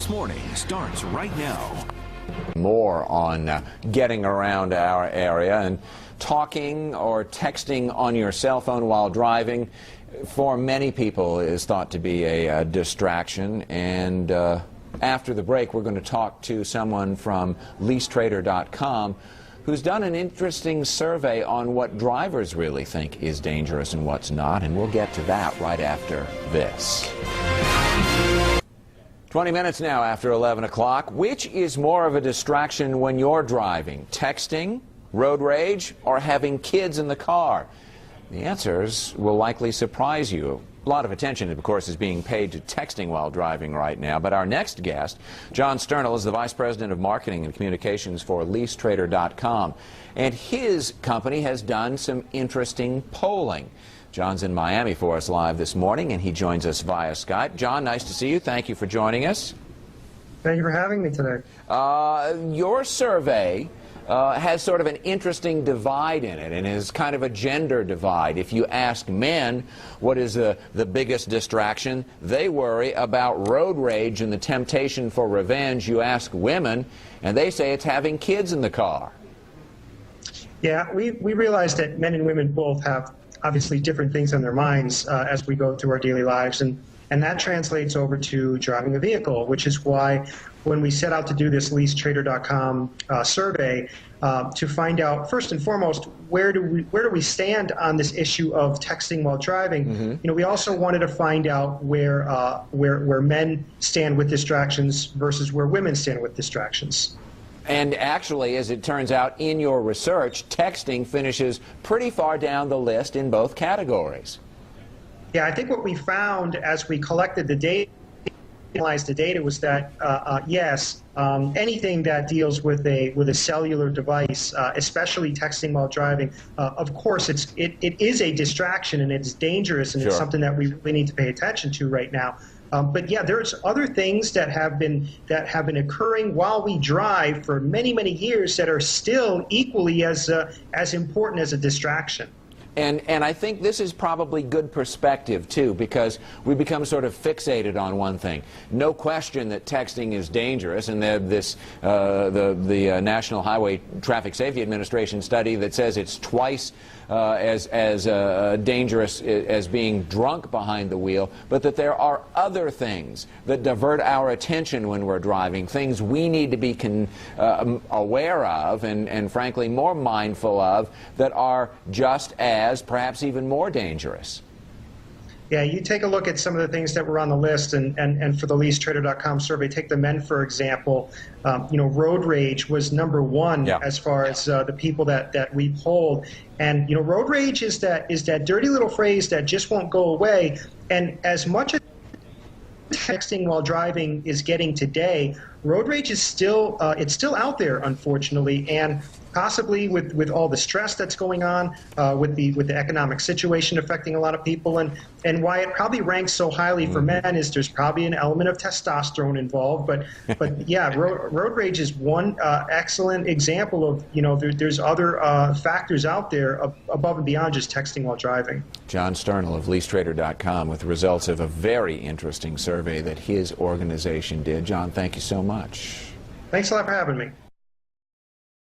This morning starts right now. More on getting around our area, and talking or texting on your cell phone while driving for many people is thought to be a distraction. And after the break, we're going to talk to someone from LeaseTrader.com who's done an interesting survey on what drivers really think is dangerous and what's not, and we'll get to that right after this. 20 minutes now after 11 o'clock. Which is more of a distraction when you're driving? Texting, road rage, or having kids in the car? The answers will likely surprise you. A lot of attention, of course, is being paid to texting while driving right now. But our next guest, John Sternal, is the Vice President of Marketing and Communications for LeaseTrader.com. And his company has done some interesting polling. John's in Miami for us live this morning, and he joins us via Skype. John, nice to see you. Thank you for joining us. Thank you for having me today. Your survey has sort of an interesting divide in it, and is kind of a gender divide. If you ask men what is the biggest distraction, they worry about road rage and the temptation for revenge. You ask women, and they say it's having kids in the car. Yeah, we realize that men and women both have obviously different things on their minds as we go through our daily lives, and that translates over to driving a vehicle, which is why when we set out to do this LeaseTrader.com survey to find out, first and foremost, where do we stand on this issue of texting while driving. You know, we also wanted to find out where men stand with distractions versus where women stand with distractions. And actually, as it turns out, in your research, texting finishes pretty far down the list in both categories. Yeah, I think what we found as we collected the data, analyzed the data, was that yes, anything that deals with a cellular device, especially texting while driving, of course, it is a distraction, and it's dangerous, and It's something that we really need to pay attention to right now. But yeah, there's other things that have been occurring while we drive for many, many years that are still equally as important as a distraction. And I think this is probably good perspective, too, because we become sort of fixated on one thing. No question that texting is dangerous, and the National Highway Traffic Safety Administration study that says it's twice as dangerous as being drunk behind the wheel, but that there are other things that divert our attention when we're driving, things we need to be aware of and frankly more mindful of, that are just as, perhaps even more dangerous. Yeah, you take a look at some of the things that were on the list, and for the LeaseTrader.com survey, take the men, for example. You know, road rage was #1 as far as the people that we polled. And, you know, road rage is that dirty little phrase that just won't go away. And as much as texting while driving is getting today, road rage is still it's still out there, unfortunately, and possibly with all the stress that's going on, with the economic situation affecting a lot of people, and why it probably ranks so highly for men is there's probably an element of testosterone involved. But yeah, road rage is one excellent example of, you know, there's other factors out there above and beyond just texting while driving. John Sternal of LeaseTrader.com with results of a very interesting survey that his organization did. John, thank you so much. Thanks a lot for having me.